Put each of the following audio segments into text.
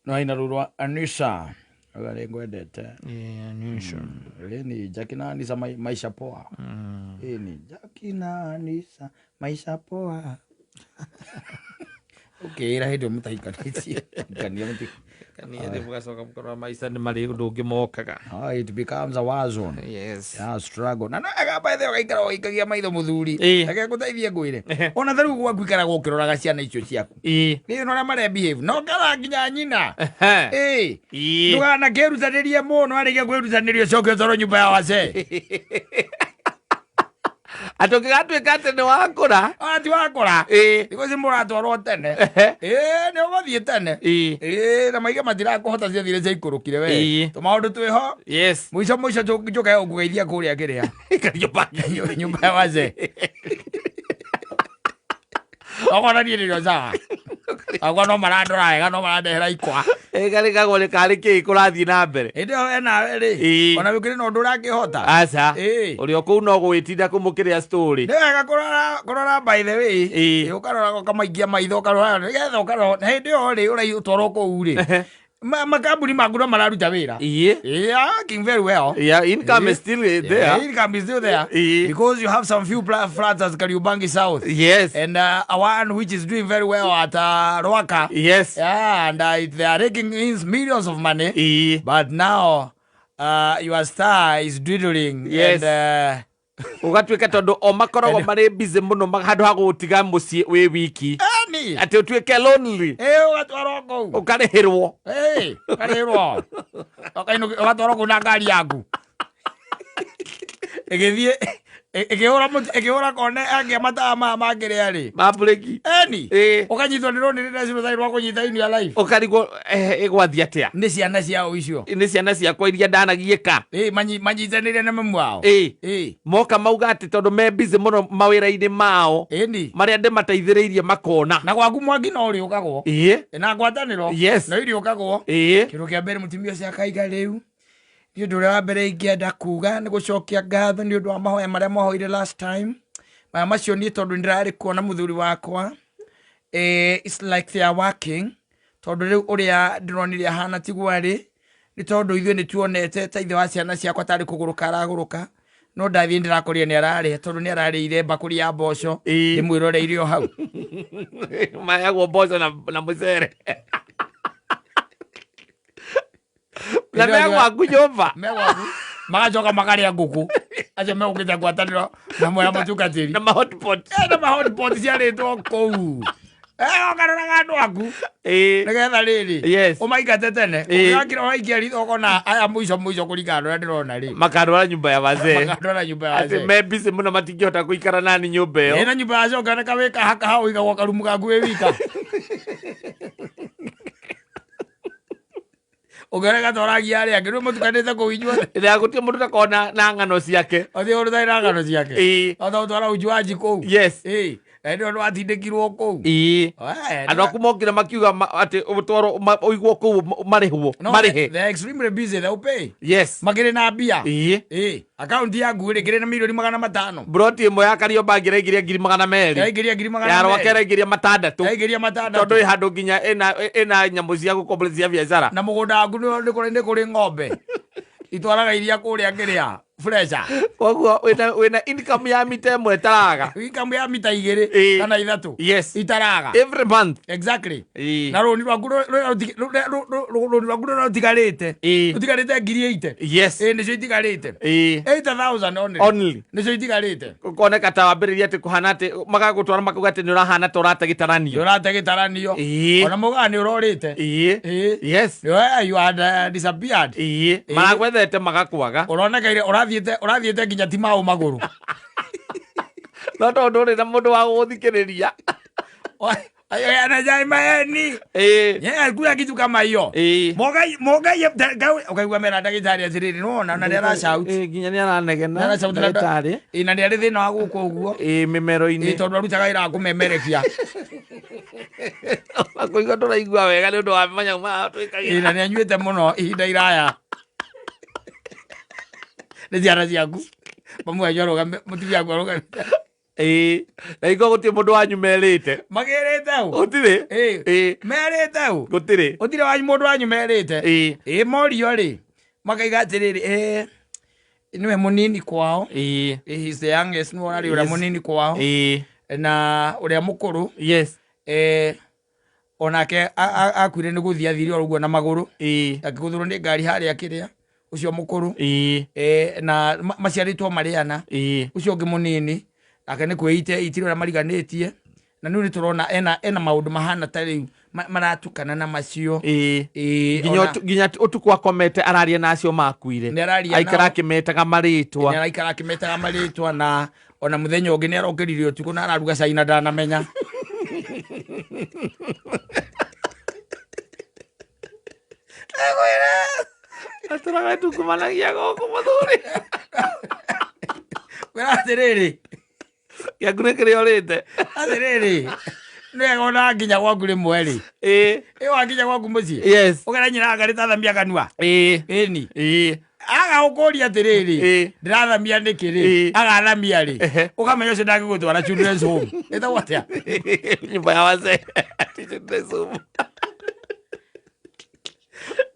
no ina rurwa Anisa agare ngwendete Anisa ni Jakina Anisa maisha poa ni Jakina Anisa maisha poa okay ira hindo mutahikanitie kania muti kania de mugacoka mukora maisha ni mari ndungi mokaga it becomes a war zone. Yes. Yeah, struggle. Na no agamba the gaikara oikagia maitho muthuri. Age kuteithie ngwire. Ona tharu gwa kwikara gukiroraga ciana icio ciaku. Ni no mare behave. No kara nginya nyina. Ndugana kerutanirie muno arige kwirutanirio coke toro nyumba ya wase. Atokigatuika ati ni wakura ati wakura iko simura toro tene ni ugothie tene na maiga matira kuhota thire cia ikurukire we to maundu twiho muico njuke ngugeithia kuria kiria nyumba ya waze ogona ni rio za agwa no marandora wega no marandehera ikwa gari kagore kari ki kurathie na mbere ndio ena ri ona wikire no ndura kihota aca uri oku no gwitinda kumukiria story wega kurora by the way ukarora kamaingia maitho karora nigetha ukarora hindi o ri uri utoro ku ri makambuni magura mararuta wira working very well income is still there income is still there because you have some few flats at Kariobangi South and one which is doing very well at Rwaka and they are taking in millions of money but now your star is dwindling and ugatwika tondu o makorogo mari busy muno handu ha gutiga mucii wi wiki ati utwike lonely ugatwaro kou ukarihirwo ukarihirwo okaino ugatwaro ku na ngari yaku igithie ikiura kone angia mataa magire ari mabreki ukanyitwo ni roni rira ciro thairwa kunyita ini ya life ukarigwo igwathi atia ni ciana ciao icio ni ciana ciakwa iria ndanagieka manyitanire na mamu wao moka mauga ati tondu me busy muno mawira-ini mao maria ndimateithiriirie makona na gwaku mwangi no uri ukagwo na ngwataniro no iri ukagwo kindu kia mbere mutimia ucio akaiga riu ni undu wa mbere ingienda kuga ni gucokia ngatho ni undu wa mahoya maria mahoire last time maya macio ni tondu ndirari kuona muthuri wakwa it's like they are working tondu riu uria ndironire hana tigwari ni tondu ithuĩ nĩ tuonete ta ithe wa ciana ciakwa tarĩ kũgũrũka araguruka no ndathie ndirakorire ni ararĩa tondu ni ararĩire mbakũri ya mboco ndĩmwĩroreire o hau mayagwo mboco na mũcere na megwaku nyũmba magacoka makarĩa ngũkũ acio megũkĩte ngwatanĩro na moya mũtungatĩri na mahotpot ciarĩtwo kũu okaroraga andũ aku nĩgetha rĩrĩ ũmaingate tene ũgakĩra waikia ritho ũkona aya mũico kũringana ũrĩa ndĩrona rĩ makarora nyũmba ya wazee atĩ me busy mũno matingĩhota gũikara nani nyũmba ĩyo na nyũmba yacio nganeka wĩka haka ũigagwo karumu gaku wĩ wika ugerega toragia arĩa angĩ rĩu mũtukanĩte kũu inyuothe ĩrĩa gũtirĩ mũndũ ndakona na ng'ano ciake othe ũrĩ na ng'ano ciake othe ujuaji kũu ndio ndo atindĩkirwo kũu andũ aku mokire makiuga atĩ ũtwaro ũigwo kũu marĩhe they are extremely busy they will pay makĩrĩ na mbia akaunti yaku ĩrĩ na milioni 500 broti ĩmwe ya Kariobangi ĩraingĩria 200,000 ya Rwaka ĩraingĩria 600 tondũ ĩ handũ nginya ĩna nyamũ cia gũkombolea cia biacara na mũgũnda waku nĩ kũrĩ ng'ombe itwaraga iria kũrĩa ngĩrĩa fresha koguo wina income ya mita ĩmwe taraga income ya mita 2 kana 3 itaraga every month exactly na roni rwaku rutigarite ngiri 80 nicio itigarite 8,000 only nicio itigarite kuoneka ta wambĩrĩria atĩ kũhana atĩ magagũtwara makauga atĩ nĩ ũrahana ta ũrate gĩtaranio ona mũgaa nĩ ũrorĩte you had disappeared maragwethete magakwaga ũronekeire ũrathiĩte nginya ti maũ magũrũ no tondũ ũrĩ na mũndũ wa gũthikĩrĩria anajai maeni kula kitu kama hiyo mogai ukaigua mera ndagĩtarĩ atiriri nona na ndera shout nginya nĩ aranegena ndagĩtarĩ na ndĩ arĩ thĩna wa gũkũ ũguo mĩmero-inĩ tondũ arutaga wĩra wa kũmemerekia kũigua tũraigua wega nĩ ũndũ wa manyamũ maya twĩkagia na nĩ anyuĩte mũno ihinda iraya nĩ ciana ciaku mamu wanyu arũgame mũtumia waku arũgamĩte Na iko gutie mundu wanyu merite. Magirite u. Utire? Merite u. Gutire. Utire wanyu mundu wanyu merite. Morio ri. Makaiga atiriri niwe munini kwao. He's the youngest no ari ura munini kwao. Na uria mukuru. Yes. Onake akwire ni guthia thiri orugo na maguru. Akiguthurwo ni ngari haria kiria. Ucio mukuru. Na maciaritwo mariana. Ucio ungi munini. Ake ni kwite itiri ura mariganitie. Na nuri turona ena maundu mahana tari maratukana na macio. Ginya utuku akomete araria nacio makuire. Aikara akimetaga maritwa. Ni aikara akimetaga maritwa na ona muthenya ungi ni arokeririo utuku na araruga caina ndanamenya. Aturaga tukumanagia goko muthuri. Wera atiriri. Ya gure kire orite. Atiriri. Nĩegona nginya gwaku rĩmwe rĩ. Wakinya gwaku mũciĩ. Yes. Ũgera nyina ngari tathamia kanua. Ĩni. Aga ũkũria atĩrĩrĩ. Ndĩrathamia nĩkĩ rĩ. Agathamia rĩ. Ũkamenya ũcio ndangĩgũtwara children's home. Ĩtagwo atĩa? Nyumba ya wazee. Children's home.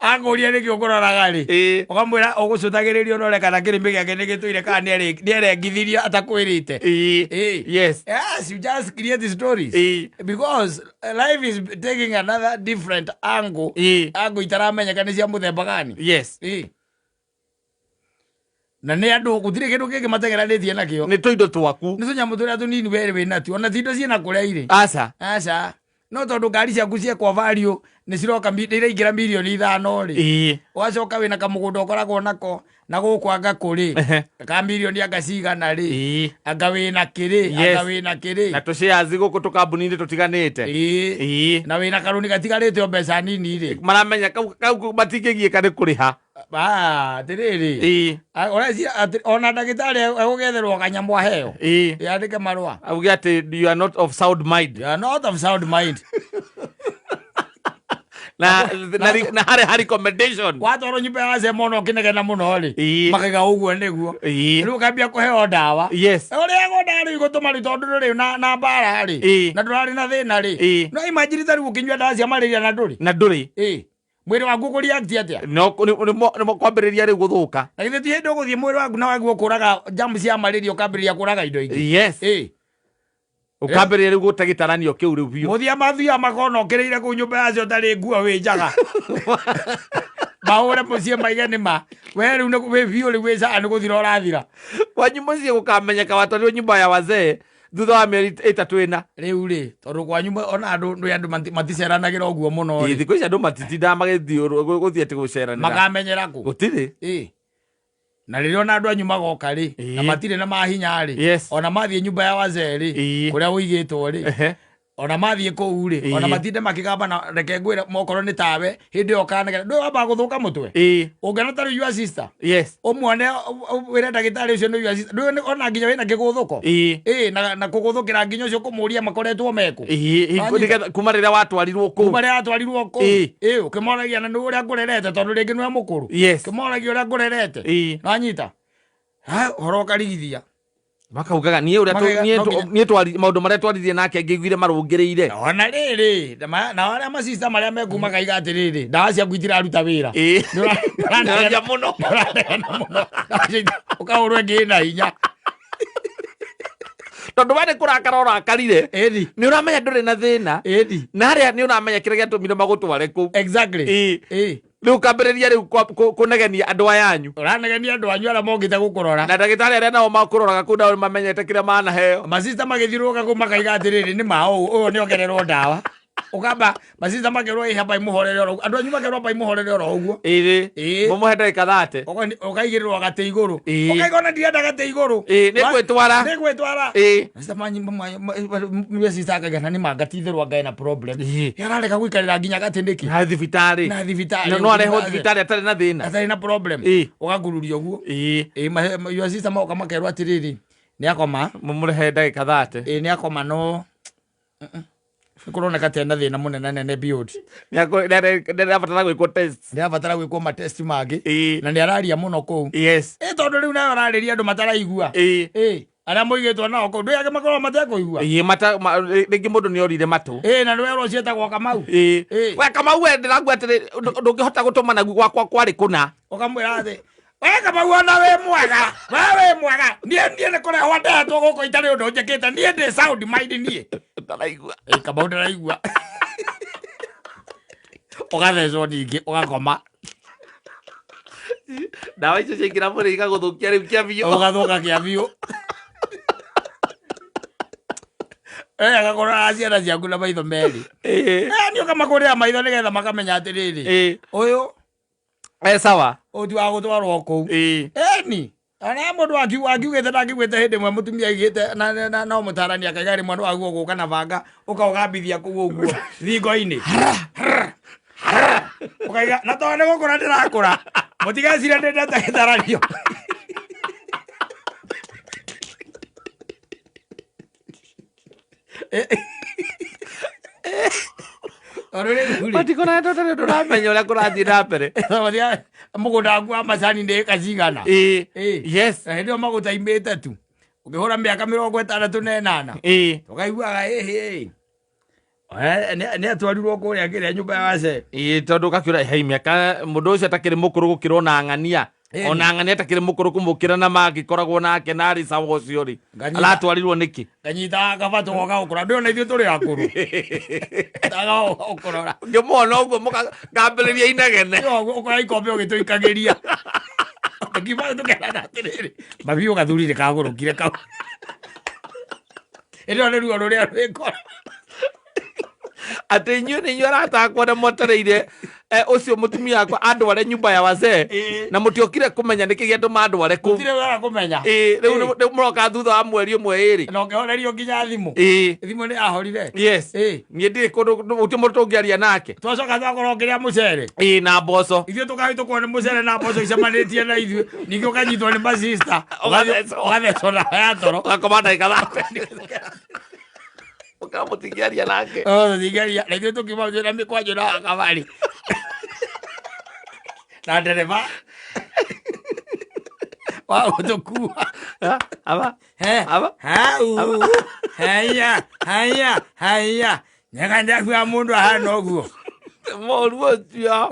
Akũria nĩkĩ ũkũroraga rĩ. Ũkamwĩra ũgũcũthagĩrĩria ũrore kana kĩrĩmĩ gĩake nĩgĩtũire kana nĩarengithirie atakwĩrĩte. Yes. Yes, you just create stories. Because life is taking another different angle. Angle itaramenya nĩ cia mũthemba gani. Yes. Na nĩ andũ gũtirĩ kĩndũ kĩngĩ mategeranĩtie nakĩo. Nĩ tũindo twaku. Nĩ tũnyamũ tũrĩa tũnini wee wĩna tuo. Ona ti indo ciĩna kũrĩa irĩ. Aca. No tondu ngari ciaku ciekwa value ni ciroka iraingira milioni 5 ri. Ugacoka wina kamugunda ukoragwo nako na gukwanga kuri. Ka milioni agacigana ri. Anga wina kiri, anga wina kiri. Na shares guku tukambuni tutiganite. Na wina karuni gatigarite mbeca nini ri. Maramenya kau matingigie kane kuriha. Tiriri. Ona ndagitari agugetherwo kanyamũ aheo. Yandike marũa. Auge ati you are not of sound mind. You are not of sound mind. Na hari recommendation. Watoro nyumba ya wazee mono kinegena muno ri. Makaiga uguo niguo. Riu kambia kuheo ndawa. Yes. Uria goda ri gutuma tondu ri na mbara ri. Na ndurari na thina ri. No imagine tari gukinywa ndawa cia malaria na nduri. Na nduri. Mwiri waku kuri akti atia. No nimo kwambiriria ri guthuka. Na githe ti hindu guthie mwiri waku na wagu kuraga jamu cia malaria ukambiriria kuraga indo ingi. Yes. Ukambiriria ri gutagitarania kiu ri biu. Muthia mathia makona okereire ku nyumba yacio tari nguo wi njaga. Maure mucie maigani ma. We riu ni biu ri wica ni guthira urathira. Kwanyu mucie gukamenyeka watari nyumba ya wazee. Thutha wa mĩeri 3 ĩna rĩu rĩ tondũ kwanyu ona andũ maticeranagira ũguo mũno rĩ thikũ ici andũ matitindaga magĩthiĩ gũthiĩ atĩ gũcerana makamenyera kũ gũtirĩ na rĩrĩa ona andũ anyu magoka rĩ na matirĩ na mahinya rĩ ona mathiĩ nyumba ya wazee rĩ kũrĩa ũigĩtwo rĩ ona mathiĩ kũu rĩ ona matinde makigamba na reke ngwĩra mokorwo nĩ tawe hĩndĩ ĩyo kanegera ndũĩ wamba gũthũka mũtwe ũngĩona tarĩ your sister ũmuone wĩre ndagĩtarĩ ũcio nĩ your sister ndũĩ ona nginya wĩna kĩgũthũko na kũgũthũkĩra nginya ũcio kũmũria makoretwo mekũ kuma rĩrĩa watwarirwo kũu ũkĩmoragia na nĩ ũrĩa ngũrerete tondũ rĩngĩ nĩwe mũkũrũ ũkĩmoragia ũrĩa ngũrerete nanyita horo ũkarigithia makaugaga nie twari maundu maria twarithie nake ngiguire marungiriire ona riri na aria masista maria meguma kaiga atiriri ndawa cia gwitiraruta wira ndiranja muno ukaurwe ngina hinya tondu wani kurakara urakarire ni uramenya nduri na thina na haria ni uramenya kire giatumire magutware ku exactly riu kambiriria riu kunegenia andu ayanyu uranegenia andu anyu aria mongite gukurora na ndagitari aria nao makuroraga ku ndawa mamenyete kire manaheo masista magithiruka ku makaiga atiriri ni mao uyu ni ongererwo ndawa ukamba masista makerwo ihamba imuhorere oro andu anyu makerwo pa imuhorere oro uguo mumuhe ndagika 30 ukaigirwo gate iguru ukaigona ndirenda gate iguru ni gwitwara masista manyi masista akagana ni magatithirwo ngae na problem yarareka gwikarira nginya gate ndiki na thibitari no areho thibitari atari na thina atari na problem ugagururia uguo your sister mauka makerwo atiriri ni akoma mumuhe ndagika 30 ni akoma no kuroneka tena thina munene nene build ndirabatara gwikwo test ndirabatara gwikwo ma test mangĩ na nĩ araria mũno kũu tondu rĩu nayo ararĩria andũ mataraigua Ara moigetwo nao ko ndu yake makoro matekuigua. Mata ringi mundu ni orire matu. Na ndu wero cietagwo Kamau. We Kamau we ndiragu atiri ndungihota gutumana gwakwa kwari kuna. Ukamwira athi we Kamau ona we mwega. We mwega. Nie ne kore hwanda to guko itari undu njekete nie ndi sound mind nie. Ndaraigua. Kamau ndaraigua. Ugathecwo ningi ugakoma. Dawa icio ciaingĩra mwĩrĩ igagũthũkia rĩu kĩa biũ. Ũgathũka kĩa biũ. Agakorwo ciana ciaku na maitho merĩ. Nĩ ũkamakũrĩra maitho nĩgetha makamenya atĩrĩrĩ. Ũyũ sawa. Ũti wa gũtwarwo kũu. Ni ana mũndũ akiugĩte ndakĩugĩte hĩndĩ ĩmwe mũtumia aigĩte na no mũtarani akaiga rĩmwe nĩ waguo gũka na banga ũkaũgambithia kũu ũguo thingo-inĩ. Ukaiga na tondũ nĩ gũkũra ndĩrakũra mũtigecire ndĩ ndagĩtaranio. Matikona totally ndũramenya ũrĩa kũrathiĩ na mbere. Mũgũnda waku wa macani nĩ ĩka cigana? Yes. Na hĩndĩ ĩyo magũta imĩte tu ũkĩhũra mĩaka 68 ũkaiguaga nĩ atwarirwo kũrĩa kĩrĩa nyũmba ya Wase. Tondũ ũgakĩũra hei mĩaka mũndũ ũcio atakĩrĩ mũkũrũ gũkĩra ona ng'ania. Ona ng'ania atakĩrĩ mũkũrũ kũmũkĩra na magĩkoragwo nake na arĩ sawa ũcio rĩ. Aratwarirwo nĩkĩ? Kanyita kabatũ goka gũkũra ndĩona ithuĩ tũrĩ akũrũ. Taga ũkũrora. Ngĩmona ũguo ngambĩrĩria inegene. Ũkora ikombe ũgĩtũikagĩria. Ũkiuma tũkĩrana atĩrĩrĩ. Mabiũ gathuri nĩkagũrũkire kau. Ĩno nĩ ruo rũrĩa rwĩkora. Ati inyuĩ aratakwo na mwetereire ucio mutumia akwa andware nyumba ya Wase na mutiokire kumenya niki gĩatũma andware kũu. Mutire wega kumenya. Rĩu mũroka thutha wa mweri ũmwe ĩrĩ. Na ũkĩhorerio nginya thimũ. Thimũ nĩ ahorire. Yes. Niĩ ndirĩ kũndũ gũtirĩ mũndũ tũngĩaria nake. Twacoka twakorwo kĩrĩa mũcere. Na mboco. Ithuĩ tũkahĩtũkwo nĩ mũcere na mboco icemanĩtie na ithuĩ. Ningĩ ũkanyitwo nĩ masista. Ũgathecwo na ya toro. Ũgakoma ndagĩka 30. Ũkamũtigiaria nake. Tũtigiaria. Na ithuĩ tũkiuma na mĩkwanjũ na kabari. Na ndereba. Wa ũtũkua. Aba. Aba. Haya. Nyega ndakuga mũndũ ahana ũguo. Moru ũcio.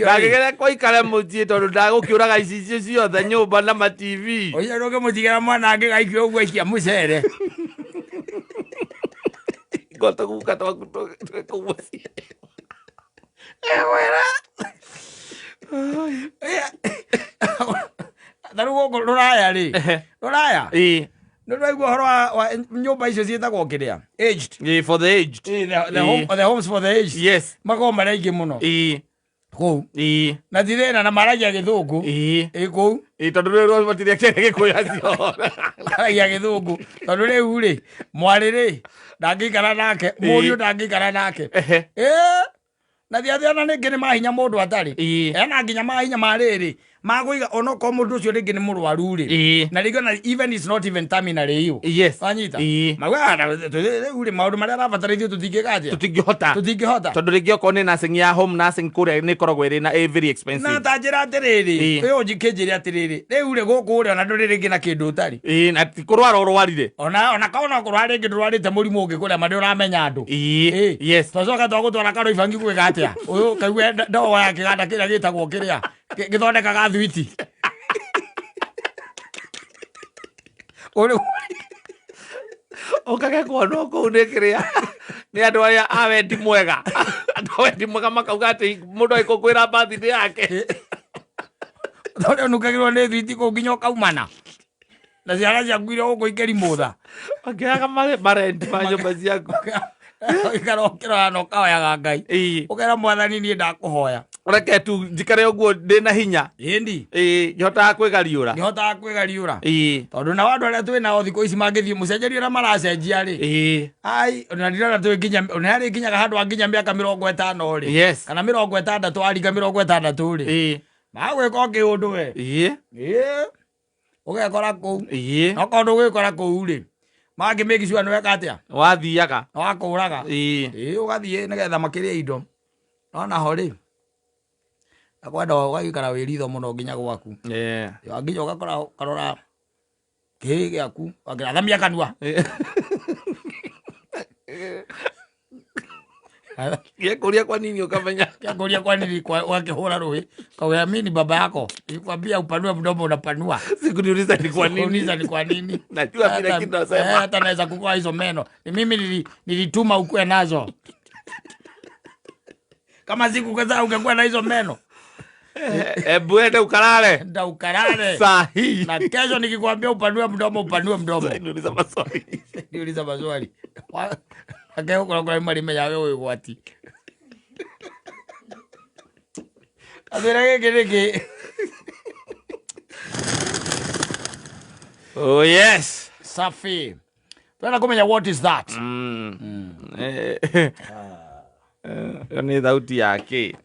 Ndagĩgere kũikare mũciĩ tondũ ndagũkĩũraga icicio ciothe nyũmba na ma TV. Ũcio ndũngĩmũtigĩra mwana angĩgaikio ũguo aikia mũcere. Gota guka twakũgucia. Tarĩu gũkũ rũraya rĩ. Rũraya. Nĩ ũraigua ũhoro wa nyũmba icio ciĩtagwo kĩrĩa? Aged. For the aged. The homes for the aged. Yes. Makoragwo marĩ aingĩ mũno. Kũu. Na thirĩna na maragia Gĩthũngũ. Kũu. Tondũ rĩu matire kĩrĩa Gĩkũyũ acio. Maragia Gĩthũngũ. Tondũ rĩu rĩ mwarĩ rĩ ndangĩikara nake mũriũ ndangĩikara nake. Na thiathia ona ningĩ nĩ mahinya mũndũ atarĩ. Ena nginya mahinya ma rĩrĩ magũiga onokorwo mũndũ ũcio rĩngĩ nĩ mũrwaru rĩ. Na rĩngĩ ona even is not even terminal rĩu. Yes. Wanyita. Magana rĩu rĩ maũndũ marĩa arabatara ithuĩ tũtingĩka atĩa. Tũtingĩhota. Tondũ rĩngĩ okorwo nĩ nursing ya home nursing kũrĩa nĩ ĩkoragwo ĩrĩ na very expensive. Na ta njĩra atĩrĩrĩ ũyũ njĩkĩnjĩre atĩrĩrĩ rĩu rĩ gũkũ rĩ ona ndũrĩ rĩngĩ na kĩndũ ũtarĩ. Na ti kũrwara ũrwarire. Ona kaona kũrwara rĩngĩ ndũrwarĩte mũrimũ ũngĩ kũrĩa mandĩ ũramenya andũ. Yes. Twacoka twagũtwara Karũ Ibangi gwĩka atĩa. Ũyũ kaigua ndogo ya kĩganda kĩrĩa gĩtagwo kĩrĩa gĩthondekaga thwiti. Ũkagekwo no kũu nĩ kĩrĩa nĩ andũ arĩa a wendi mwega. Andũ a wendi mwega makauga atĩ mũndũ agĩkũngũĩra birthday yake. Tondũ ũnukagĩrwo nĩ thwiti kũu nginya ũkaumana. Na ciana ciaku iria ũkũingĩri mũtha. Makĩaga marendi ma nyũmba ciaku. Ũikara ũkĩrora na ũkahoyaga Ngai. Ũkera Mwathani niĩ ndakũhoya. Reke tu njikare ũguo ndĩ na hinya. Ĩndi. Nĩhotaga kwĩgariũra. Tondũ nao andũ arĩa twĩ nao thikũ ici mangĩthiĩ mũcenjerie ũrĩa maracenjia rĩ. Ai ona ndirona twĩ nginya ona harĩ nginyaga handũ nginya mĩaka 50 rĩ. Yes. Kana 60 aringa 60 rĩ. Magwĩka kĩũndũ we. Ũgekora kũu. No kaũndũ gwĩkora kũu rĩ. Mangĩmĩki sure nĩweka atĩa? Wathiaga. Wakũraga. Ũgathiĩ nĩgetha makĩrĩa indo. Ona ho rĩ. Akwenda ũgaikara wĩritho mũno nginya gwaku. Nginya ũgakora karora Kege aku agathamia kanua Kulia kwa nini ukamenya? Kulia kwa nini wakihora rohe? Kaweamini baba yako. Nilikwambia upanue mdomo unapanua. Sikuniuliza ni kwa nini. Sikuniuliza ni kwa nini. Najua vile kitu nasema. Hata naweza kukoa hizo meno. Ni mimi nilituma ukue nazo. Kama siku kaza ungekuwa na hizo meno. Ende ukalale. Enda ukalale. Sahi. Na kesho nikikwambia upanue mdomo upanue mdomo. Niuliza maswali. Niuliza maswali. Akeo kwa marime yawe wati. Adirage. Oh yes. Safi. Tuna kumenya what is that? Ni thauti yake.